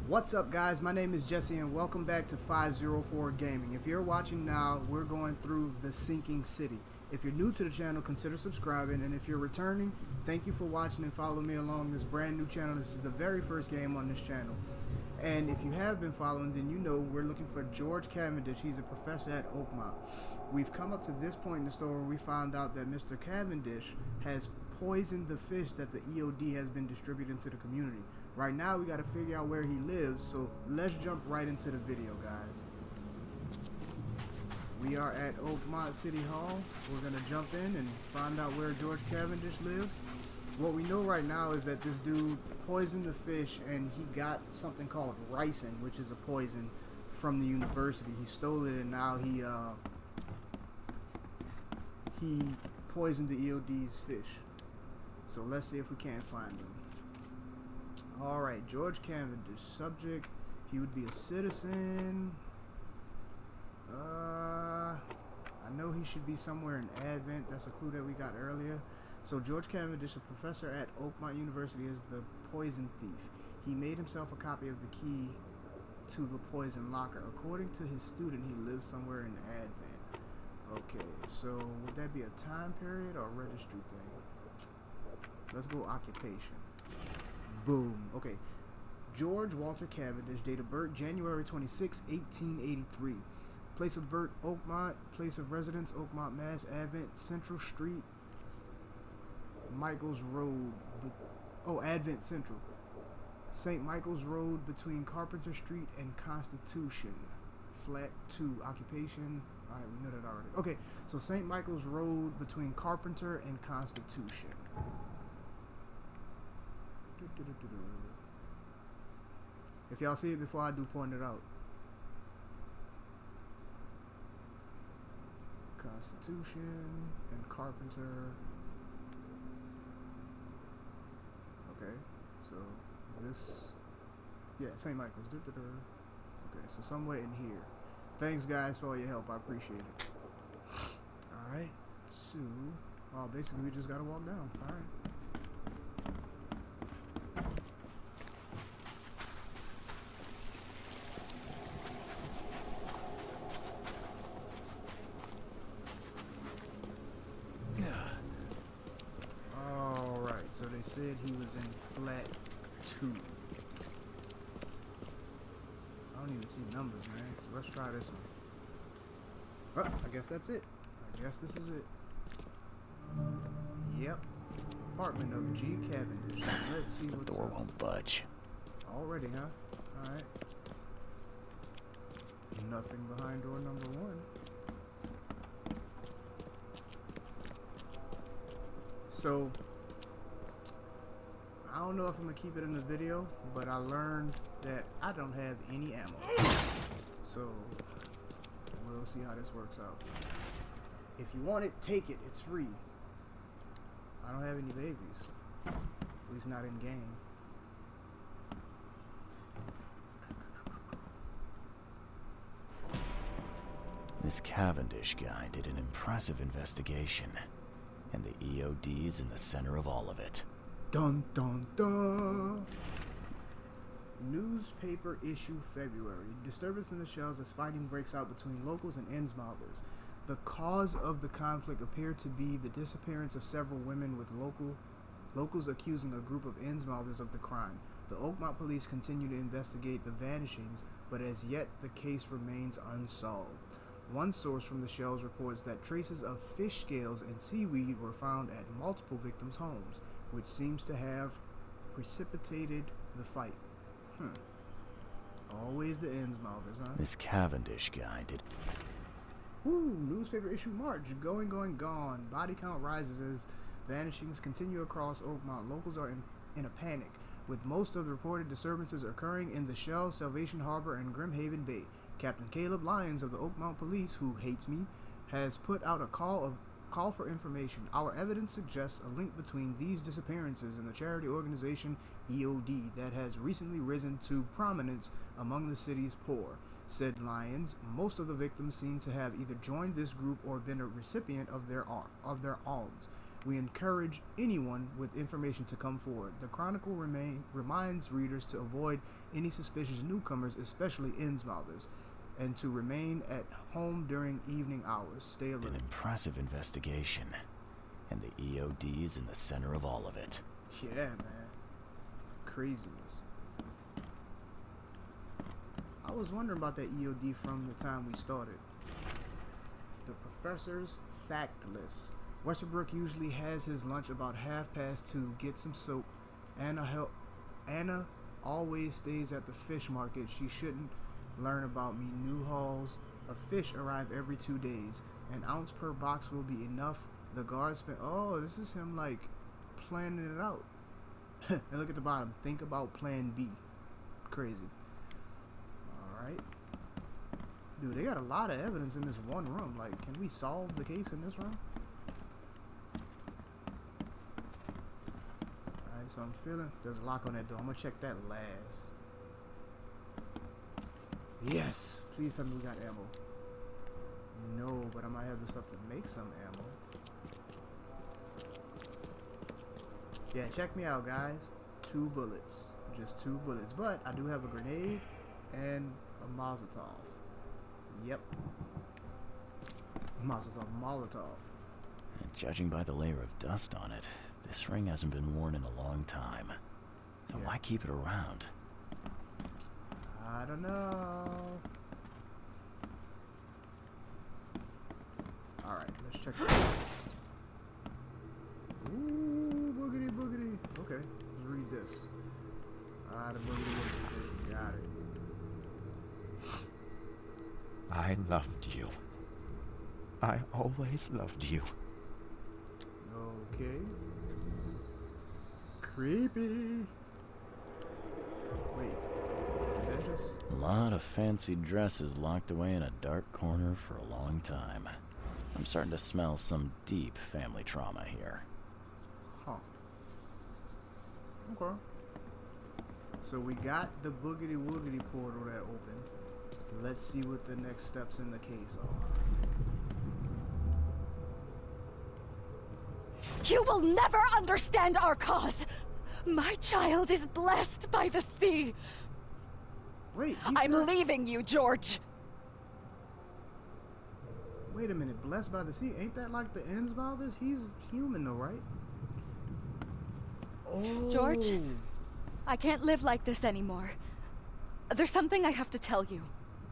What's up, guys? My name is Jesse and welcome back to 504 Gaming. If you're watching now, we're going through The Sinking City. If you're new to the channel, consider subscribing, and if you're returning, thank you for watching and follow me along this brand new channel. This is the very first game on this channel. And if you have been following, then you know we're looking for George Cavendish. He's a professor at Oakmont. We've come up to this point in the story where we found out that Mr. Cavendish has poisoned the fish that the EOD has been distributing to the community. Right now we got to figure out where he lives, so let's jump right into the video, guys. We are at Oakmont City Hall. We're going to jump in and find out where George Cavendish lives. What we know right now is that this dude poisoned the fish and he got something called ricin, which is a poison from the university. He stole it and now he poisoned the EOD's fish. So let's see if we can't find him. Alright, George Cavendish, subject, he would be a citizen. I know he should be somewhere in Advent. That's a clue that we got earlier. So George Cavendish, a professor at Oakmont University, is the poison thief. He made himself a copy of the key to the poison locker. According to his student, he lives somewhere in Advent. Okay, so would that be a time period or a registry thing? Let's go occupation. Boom. Okay. George Walter Cavendish, date of birth January 26, 1883. Place of birth Oakmont. Place of residence Oakmont, Mass. Advent Central Street, Michael's Road. Advent Central. St. Michael's Road between Carpenter Street and Constitution. Flat 2. Occupation. Alright, we know that already. Okay, so St. Michael's Road between Carpenter and Constitution. If y'all see it before I do, point it out. Constitution and Carpenter. Okay, so this, yeah, St. Michael's. Okay, so somewhere in here. Thanks, guys, for all your help. I appreciate it. Alright, so, basically we just gotta walk down. Alright. So they said he was in flat 2. I don't even see numbers, man. So let's try this one. I guess that's it. I guess this is it. Yep. Apartment of G. Cavendish. Let's see what's up. The door won't budge. Already, huh? Alright. Nothing behind door number 1. So I don't know if I'm gonna keep it in the video, but I learned that I don't have any ammo. So we'll see how this works out. If you want it, take it. It's free. I don't have any babies. At least not in game. This Cavendish guy did an impressive investigation, and the EOD is in the center of all of it. Dun dun dun. Newspaper issue February. Disturbance in the shells as fighting breaks out between locals and Innsmolders. The cause of the conflict appeared to be the disappearance of several women, with locals accusing a group of Innsmolders of the crime. The Oakmont police continue to investigate the vanishings, but as yet the case remains unsolved. One source from the shells reports that traces of fish scales and seaweed were found at multiple victims' homes, which seems to have precipitated the fight. Always the Innsmolders, huh? This Cavendish guy did... Woo! Newspaper issue March. Going, gone. Body count rises as vanishings continue across Oakmont. Locals are in a panic, with most of the reported disturbances occurring in the Shell, Salvation Harbor, and Grimhaven Bay. Captain Caleb Lyons of the Oakmont Police, who hates me, has put out a call for information. Our evidence suggests a link between these disappearances and the charity organization EOD that has recently risen to prominence among the city's poor, said Lyons. Most of the victims seem to have either joined this group or been a recipient of their alms. We encourage anyone with information to come forward. The Chronicle reminds readers to avoid any suspicious newcomers, especially Innsmouthers, and to remain at home during evening hours. Stay alert. An impressive investigation, and the EOD's in the center of all of it. Yeah, man. Craziness. I was wondering about that EOD from the time we started. The professor's fact list. Westerbrook usually has his lunch about 2:30. Get some soap. Anna always stays at the fish market. She shouldn't learn about me. New hauls of fish arrive every 2 days. An ounce per box will be enough. The guardsman. Oh, this is him like planning it out. And look at the bottom. Think about plan B. Crazy. Alright. Dude, they got a lot of evidence in this one room. Like, can we solve the case in this room? Alright, so I'm feeling there's a lock on that door. I'm gonna check that last. Yes! Please tell me we got ammo. No, but I might have the stuff to make some ammo. Yeah, check me out, guys. 2 bullets. Just 2 bullets. But I do have a grenade and a Molotov. Yep. Molotov. And judging by the layer of dust on it, this ring hasn't been worn in a long time. So why keep it around? I don't know. Alright, let's check it out. Ooh, boogity boogity. Okay, let's read this. The boogity boogity. Got it. I loved you. I always loved you. Okay. Creepy. Wait, did that just... A lot of fancy dresses locked away in a dark corner for a long time. I'm starting to smell some deep family trauma here. Huh. Okay. So we got the boogity woogity portal that opened. Let's see what the next steps in the case are. You will never understand our cause. My child is blessed by the sea. Wait, I'm leaving you, George. Wait a minute, blessed by the sea? Ain't that like the Innsmouthers? He's human though, right? Oh. George, I can't live like this anymore. There's something I have to tell you.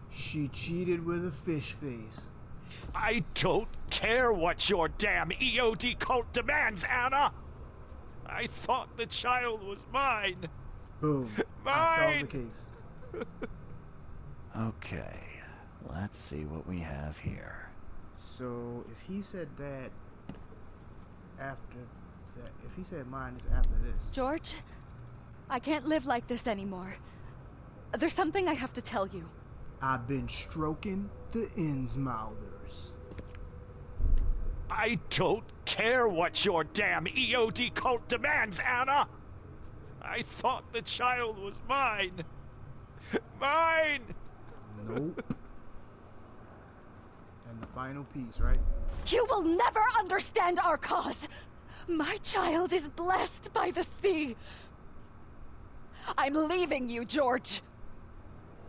She cheated with a fish face. I don't care what your damn EOD cult demands, Anna! I thought the child was mine. Boom. I solved the case. Okay, let's see what we have here. So, if he said that after that, if he said mine is after this. George, I can't live like this anymore. There's something I have to tell you. I've been stroking the Innsmouthers. I don't care what your damn EOD cult demands, Anna! I thought the child was mine. Mine! Nope. And the final piece, right? You will never understand our cause. My child is blessed by the sea. I'm leaving you, George.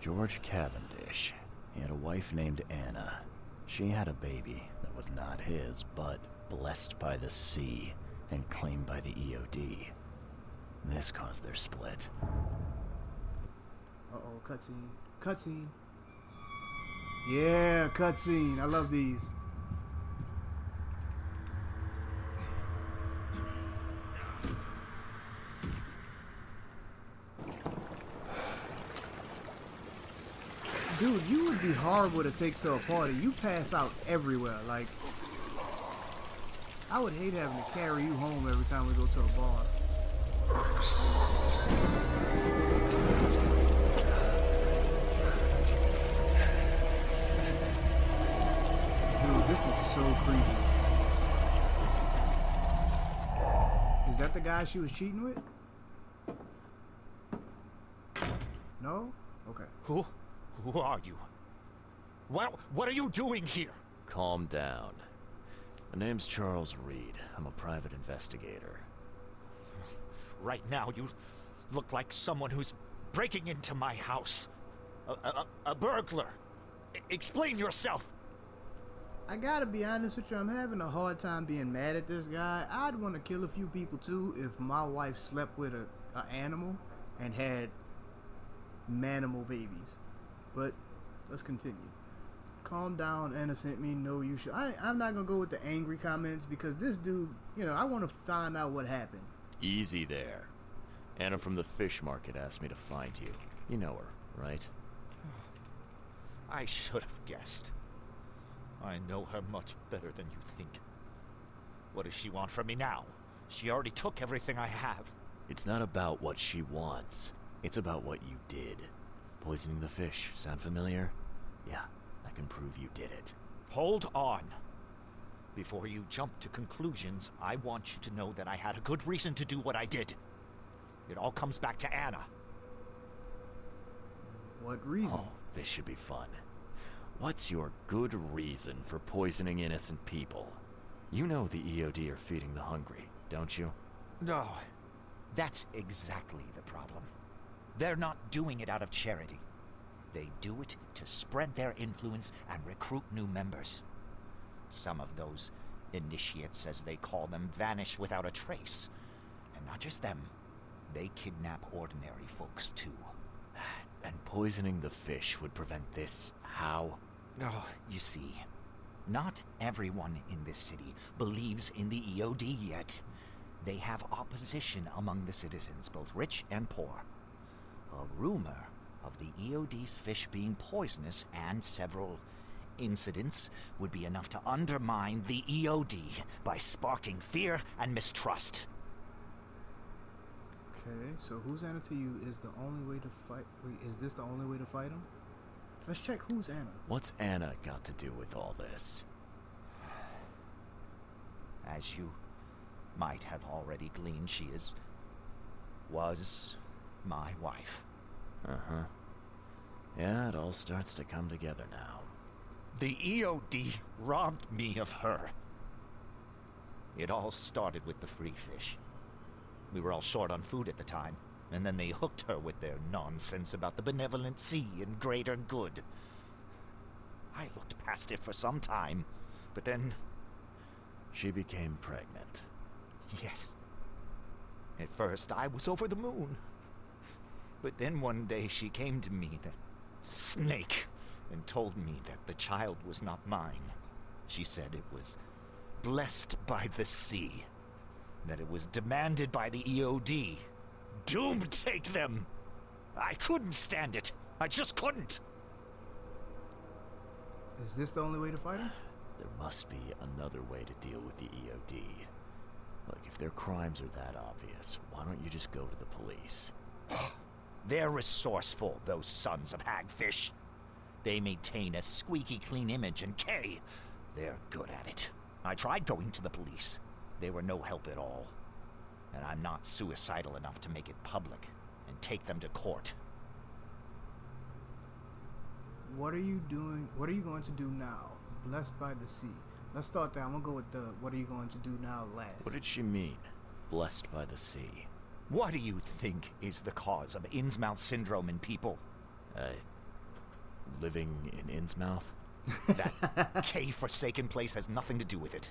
George Cavendish. He had a wife named Anna. She had a baby that was not his, but blessed by the sea and claimed by the EOD. This caused their split. Uh-oh, cutscene. Cutscene. Yeah, cutscene. I love these. Dude, you would be horrible to take to a party. You pass out everywhere. Like, I would hate having to carry you home every time we go to a bar. Dude, this is so creepy. Is that the guy she was cheating with? No? Okay. Who are you? What are you doing here? Calm down. My name's Charles Reed. I'm a private investigator. Right now, you look like someone who's breaking into my house. A burglar. Explain yourself. I gotta be honest with you, I'm having a hard time being mad at this guy. I'd want to kill a few people too if my wife slept with an animal and had manimal babies. But let's continue. Calm down, Anna sent me. No, you should. I'm not gonna go with the angry comments because this dude, I want to find out what happened. Easy there. Anna from the fish market asked me to find you. You know her, right? I should have guessed. I know her much better than you think. What does she want from me now? She already took everything I have. It's not about what she wants. It's about what you did. Poisoning the fish. Sound familiar? Yeah, I can prove you did it. Hold on. Before you jump to conclusions, I want you to know that I had a good reason to do what I did. It all comes back to Anna. What reason? Oh, this should be fun. What's your good reason for poisoning innocent people? You know the EOD are feeding the hungry, don't you? No, that's exactly the problem. They're not doing it out of charity. They do it to spread their influence and recruit new members. Some of those initiates, as they call them, vanish without a trace. And not just them, they kidnap ordinary folks too. And poisoning the fish would prevent this. How? Oh, you see, not everyone in this city believes in the EOD yet. They have opposition among the citizens, both rich and poor. A rumor of the EOD's fish being poisonous and several incidents would be enough to undermine the EOD by sparking fear and mistrust. Okay, so who's Anna to you is the only way to fight? Wait, is this the only way to fight him? Let's check who's Anna. What's Anna got to do with all this? As you might have already gleaned, she was my wife. Uh-huh. Yeah, it all starts to come together now. The EOD robbed me of her. It all started with the free fish. We were all short on food at the time, and then they hooked her with their nonsense about the benevolent sea and greater good. I looked past it for some time, but then... She became pregnant. Yes. At first, I was over the moon. But then one day she came to me, that snake, and told me that the child was not mine. She said it was blessed by the sea, that it was demanded by the EOD. Doomed take them! I couldn't stand it. I just couldn't. Is this the only way to fight him? There must be another way to deal with the EOD. Look, if their crimes are that obvious, why don't you just go to the police? They're resourceful, those sons of hagfish. They maintain a squeaky clean image, and they're good at it. I tried going to the police. They were no help at all. And I'm not suicidal enough to make it public and take them to court. What are you doing? What are you going to do now? Blessed by the sea. Let's start there. I'm gonna go with the what are you going to do now last. What did she mean? Blessed by the sea. What do you think is the cause of Innsmouth syndrome in people? Living in Innsmouth? That K-forsaken place has nothing to do with it.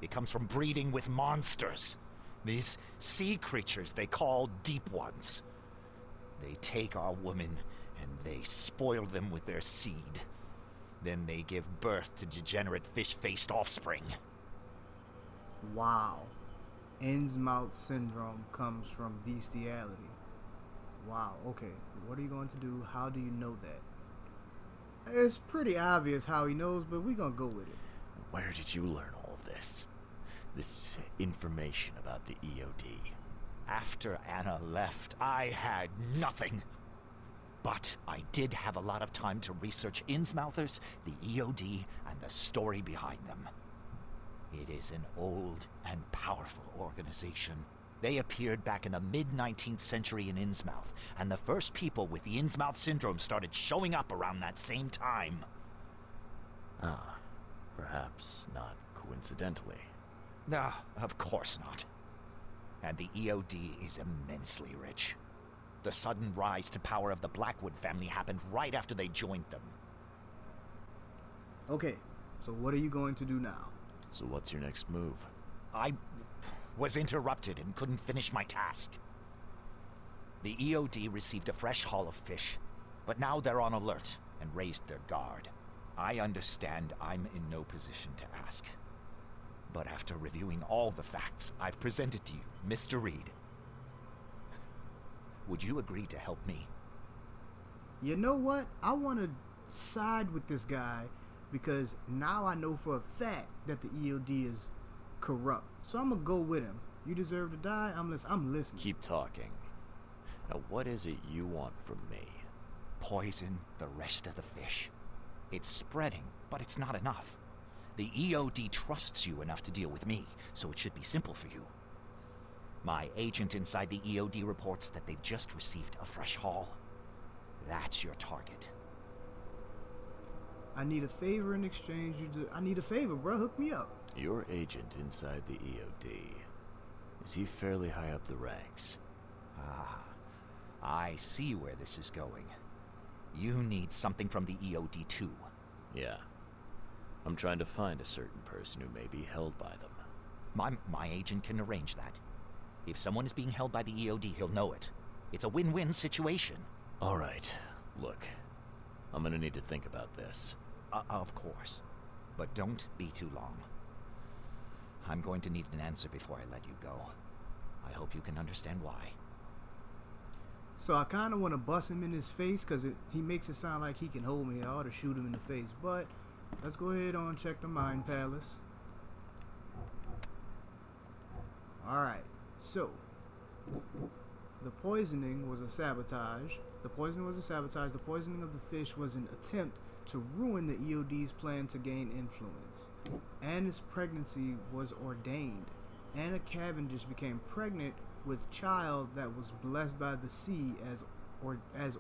It comes from breeding with monsters. These sea creatures they call Deep Ones. They take our women and they spoil them with their seed. Then they give birth to degenerate fish-faced offspring. Wow. Innsmouth syndrome comes from bestiality. Wow, okay. What are you going to do? How do you know that? It's pretty obvious how he knows, but we're gonna go with it. Where did you learn all of this? This information about the EOD? After Anna left, I had nothing. But I did have a lot of time to research Innsmouthers, the EOD, and the story behind them. It is an old and powerful organization. They appeared back in the mid-19th century in Innsmouth, and the first people with the Innsmouth syndrome started showing up around that same time. Ah, perhaps not coincidentally. No, of course not. And the EOD is immensely rich. The sudden rise to power of the Blackwood family happened right after they joined them. Okay, so what are you going to do now? So what's your next move? I was interrupted and couldn't finish my task. The EOD received a fresh haul of fish, but now they're on alert and raised their guard. I understand I'm in no position to ask. But after reviewing all the facts I've presented to you, Mr. Reed, would you agree to help me? You know what? I want to side with this guy because now I know for a fact that the EOD is corrupt. So I'm going to go with him. You deserve to die. I'm listening. Keep talking. Now, what is it you want from me? Poison the rest of the fish. It's spreading, but it's not enough. The EOD trusts you enough to deal with me, so it should be simple for you. My agent inside the EOD reports that they've just received a fresh haul. That's your target. I need a favor in exchange. I need a favor, bro. Hook me up. Your agent inside the EOD. Is he fairly high up the ranks? Ah, I see where this is going. You need something from the EOD too. Yeah. I'm trying to find a certain person who may be held by them. My agent can arrange that. If someone is being held by the EOD, he'll know it. It's a win-win situation. All right. Look, I'm gonna need to think about this. Of course. But don't be too long. I'm going to need an answer before I let you go. I hope you can understand why. So I kind of want to bust him in his face because he makes it sound like he can hold me. I ought to shoot him in the face. But let's go ahead and check the Mind Palace. Alright, so the poisoning was a sabotage. The poisoning of the fish was an attempt to ruin the EOD's plan to gain influence. Anna's pregnancy was ordained. Anna Cavendish became pregnant with child that was blessed by the sea as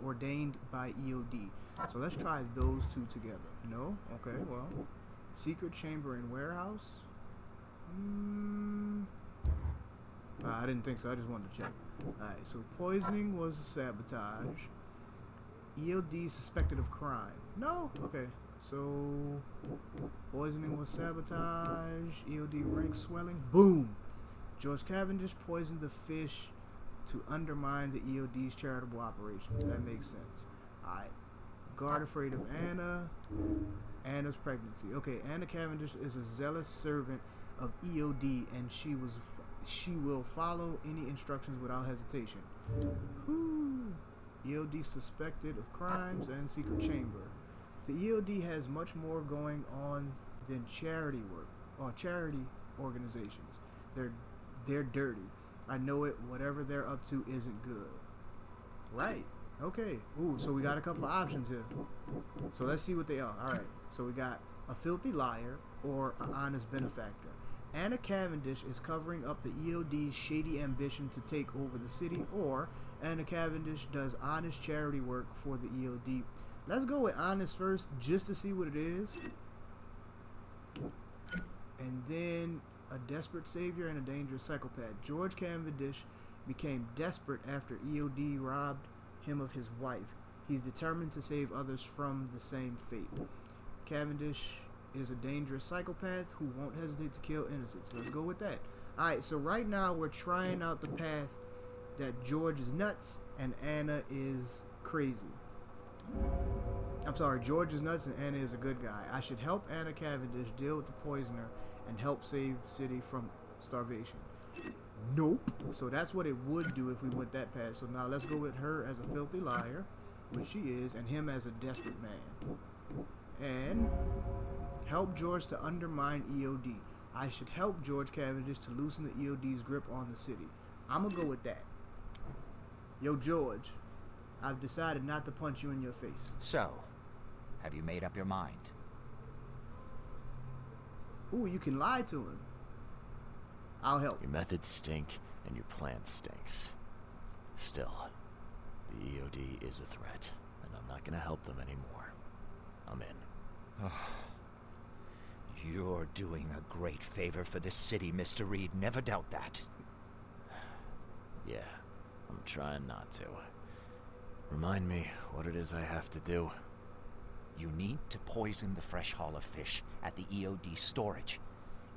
ordained by EOD. So let's try those two together. No? Okay, well. Secret chamber and warehouse? I didn't think so. I just wanted to check. Alright, so poisoning was a sabotage. EOD suspected of crime. No? Okay. So poisoning was sabotage. EOD rank swelling. Boom! George Cavendish poisoned the fish to undermine the EOD's charitable operations. That makes sense. Alright. Guard afraid of Anna. Anna's pregnancy. Okay, Anna Cavendish is a zealous servant of EOD and she will follow any instructions without hesitation. Whew. EOD suspected of crimes and secret chamber. The EOD has much more going on than charity work or charity organizations. They're dirty. I know it. Whatever they're up to isn't good. Right. Okay. Ooh, so we got a couple of options here. So let's see what they are. Alright. So we got a filthy liar or an honest benefactor. Anna Cavendish is covering up the EOD's shady ambition to take over the city, or Anna Cavendish does honest charity work for the EOD. Let's go with honest first, just to see what it is. And then a desperate savior and a dangerous psychopath. George Cavendish became desperate after EOD robbed him of his wife. He's determined to save others from the same fate. Cavendish is a dangerous psychopath who won't hesitate to kill innocents. Let's go with that. Alright, so right now we're trying out the path that George is nuts and Anna is crazy. I'm sorry, George is nuts and Anna is a good guy. I should help Anna Cavendish deal with the poisoner and help save the city from starvation. Nope. So that's what it would do if we went that path. So now let's go with her as a filthy liar, which she is, and him as a desperate man. And help George to undermine EOD. I should help George Cavendish to loosen the EOD's grip on the city. I'm gonna go with that. Yo, George, I've decided not to punch you in your face. So, have you made up your mind? Ooh, you can lie to him. I'll help. Your methods stink, and your plan stinks. Still, the EOD is a threat, and I'm not gonna help them anymore. I'm in. You You're doing a great favor for the city, Mr. Reed. Never doubt that. Yeah, I'm trying not to. Remind me what it is I have to do. You need to poison the fresh haul of fish at the EOD storage.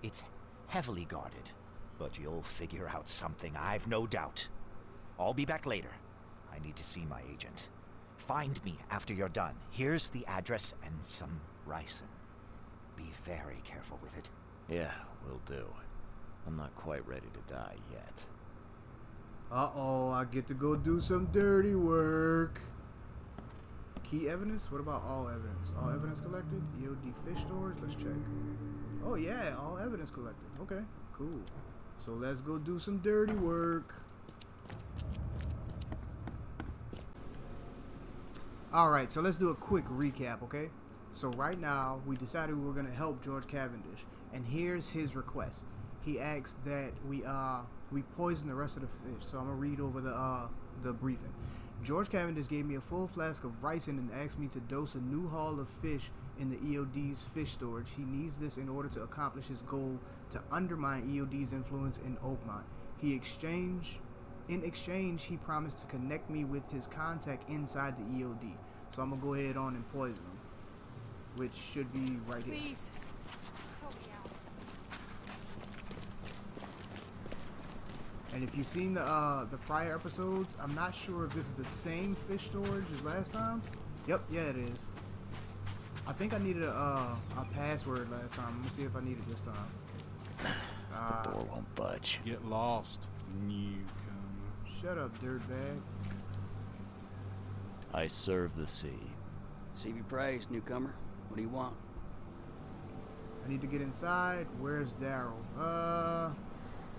It's heavily guarded, but you'll figure out something, I've no doubt. I'll be back later. I need to see my agent. Find me after you're done. Here's the address and some ricin. Be very careful with it. Yeah, will do. I'm not quite ready to die yet. Uh-oh, I get to go do some dirty work. Key evidence? What about all evidence? All evidence collected? EOD fish storage? Let's check. Oh yeah, all evidence collected. Okay, cool. So let's go do some dirty work. Alright, so let's do a quick recap, okay? So right now, we decided we were going to help George Cavendish. And here's his request. He asked that we poison the rest of the fish. So I'm going to read over the briefing. George Cavendish gave me a full flask of ricin and asked me to dose a new haul of fish in the EOD's fish storage. He needs this in order to accomplish his goal to undermine EOD's influence in Oakmont. In exchange, he promised to connect me with his contact inside the EOD. So I'm going to go ahead on and poison him, which should be right here. Please, help me out. And if you've seen the prior episodes, I'm not sure if this is the same fish storage as last time. Yep, yeah it is. I think I needed a password last time. Let me see if I need it this time. The door won't budge. Get lost, newcomer. Shut up, dirtbag. I serve the sea. See be praised, newcomer. What do you want? I need to get inside. Where's Daryl?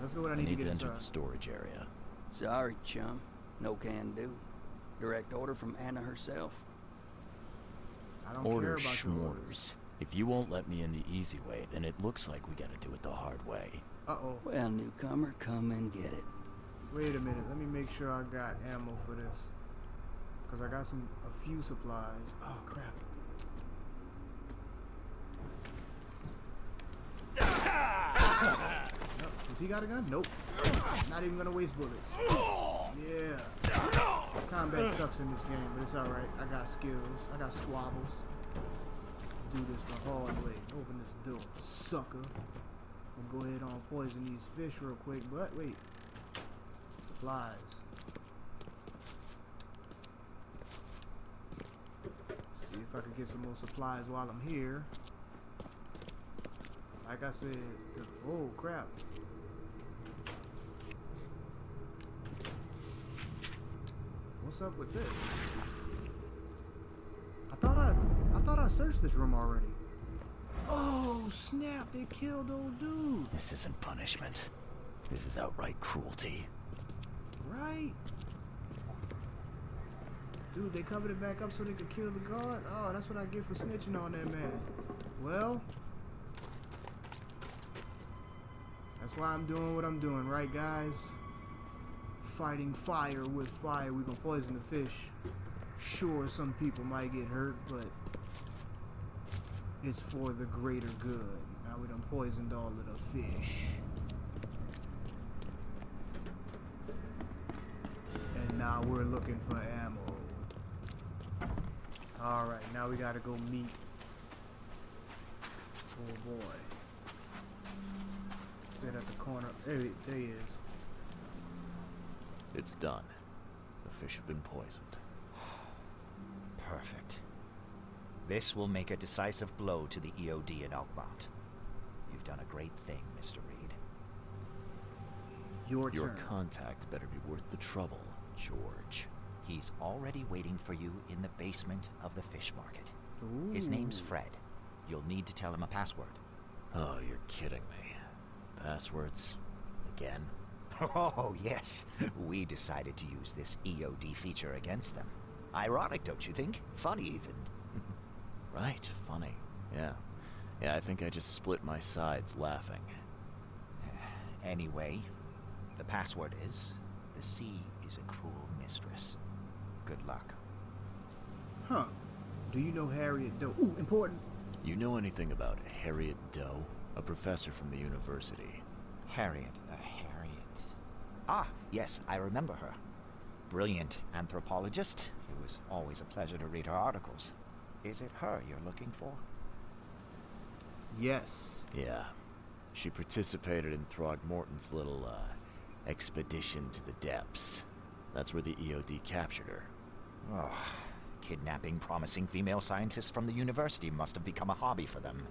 Let's go. What I need to get enter inside. the storage area. Sorry, chum. No can do. Direct order from Anna herself. I don't Order care about your orders. schmores. If you won't let me in the easy way, then it looks like we gotta do it the hard way. Uh-oh. Well, newcomer, come and get it. Wait a minute. Let me make sure I got ammo for this. Because I got a few supplies. Oh, crap. Nope. Does he got a gun? Nope. Not even gonna waste bullets. Yeah. Combat sucks in this game, but it's alright. I got skills. I got squabbles. Do this the hard way. Open this door, sucker. We'll go ahead and poison these fish real quick, but wait. Supplies. See if I can get some more supplies while I'm here. Like I said, oh crap. What's up with this? I thought I searched this room already. Oh snap, they killed old dude. This isn't punishment. This is outright cruelty. Right? Dude, they covered it back up so they could kill the guard? Oh, that's what I get for snitching on that man. Well, that's why I'm doing what I'm doing, right guys? Fighting fire with fire. We're gonna poison the fish. Sure, some people might get hurt, but it's for the greater good. Now we done poisoned all of the fish. And now we're looking for ammo. Alright, now we gotta go meet. Oh boy. Sit at the corner. There he is. It's done. The fish have been poisoned. Perfect. This will make a decisive blow to the EOD in Oakmont. You've done a great thing, Mr. Reed. Your Your turn. contact better be worth the trouble, George. He's already waiting for you in the basement of the fish market. Ooh. His name's Fred. You'll need to tell him a password. Oh, you're kidding me. Passwords? Again? Oh, yes. We decided to use this EOD feature against them. Ironic, don't you think? Funny, even. Right, funny. Yeah. Yeah, I think I just split my sides laughing. Anyway, the password is, the sea is a cruel mistress. Good luck. Huh. Do you know Harriet Doe? Ooh, important. You know anything about Harriet Doe, a professor from the university? Harriet. Ah, yes, I remember her. Brilliant anthropologist. It was always a pleasure to read her articles. Is it her you're looking for? Yes. Yeah. She participated in Throgmorton's little, expedition to the depths. That's where the EOD captured her. Oh, kidnapping promising female scientists from the university must have become a hobby for them.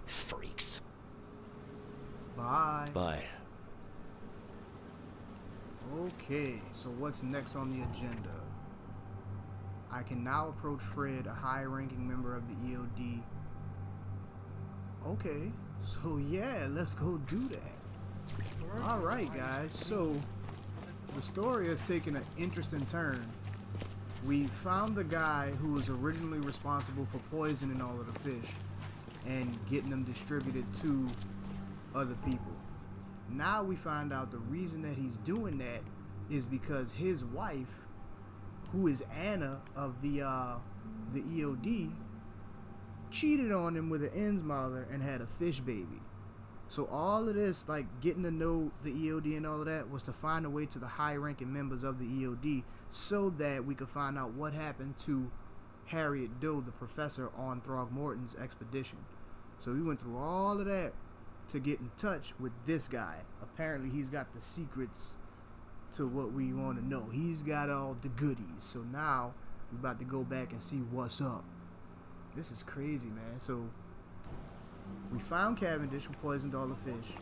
Freaks. Bye. Bye. Okay, so what's next on the agenda? I can now approach Fred, a high-ranking member of the EOD. Okay, so yeah, let's go do that. Alright guys, so the story has taken an interesting turn. We found the guy who was originally responsible for poisoning all of the fish and getting them distributed to other people. Now we find out the reason that he's doing that is because his wife, who is Anna of the EOD, cheated on him with an Innsmouth and had a fish baby. So all of this, like getting to know the EOD and all of that, was to find a way to the high-ranking members of the EOD so that we could find out what happened to Harriet Doe, the professor on Throgmorton's expedition. So we went through all of that to get in touch with this guy. Apparently he's got the secrets to what we want to know. He's got all the goodies. So now we're about to go back and see what's up. This is crazy, man. So we found Cavendish, who poisoned all the fish,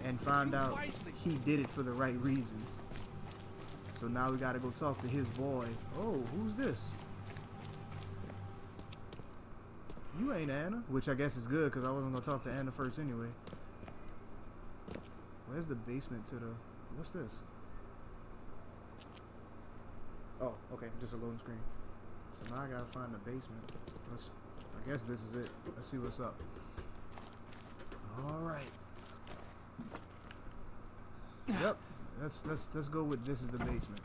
and found out he did it for the right reasons. So now we gotta go talk to his boy. Oh, who's this? You ain't Anna, which I guess is good because I wasn't gonna talk to Anna first anyway. Where's the basement to the... What's this? Oh, okay, just a loading screen. So now I gotta find the basement. I guess this is it. Let's see what's up. Alright. Yep. Let's go with this is the basement.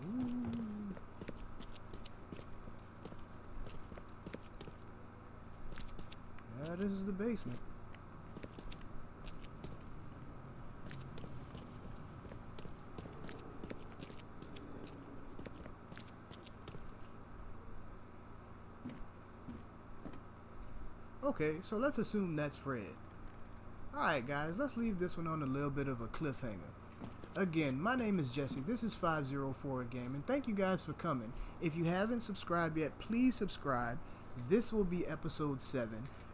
Ooh. Yeah, this is the basement. Okay, so let's assume that's Fred. Alright guys, let's leave this one on a little bit of a cliffhanger. Again, my name is Jesse, this is 504 Gaming. Thank you guys for coming. If you haven't subscribed yet, please subscribe. This will be episode 7.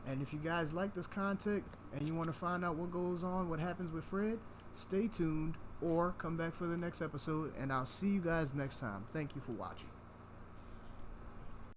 And if you guys like this content and you want to find out what goes on, what happens with Fred, stay tuned or come back for the next episode, and I'll see you guys next time. Thank you for watching.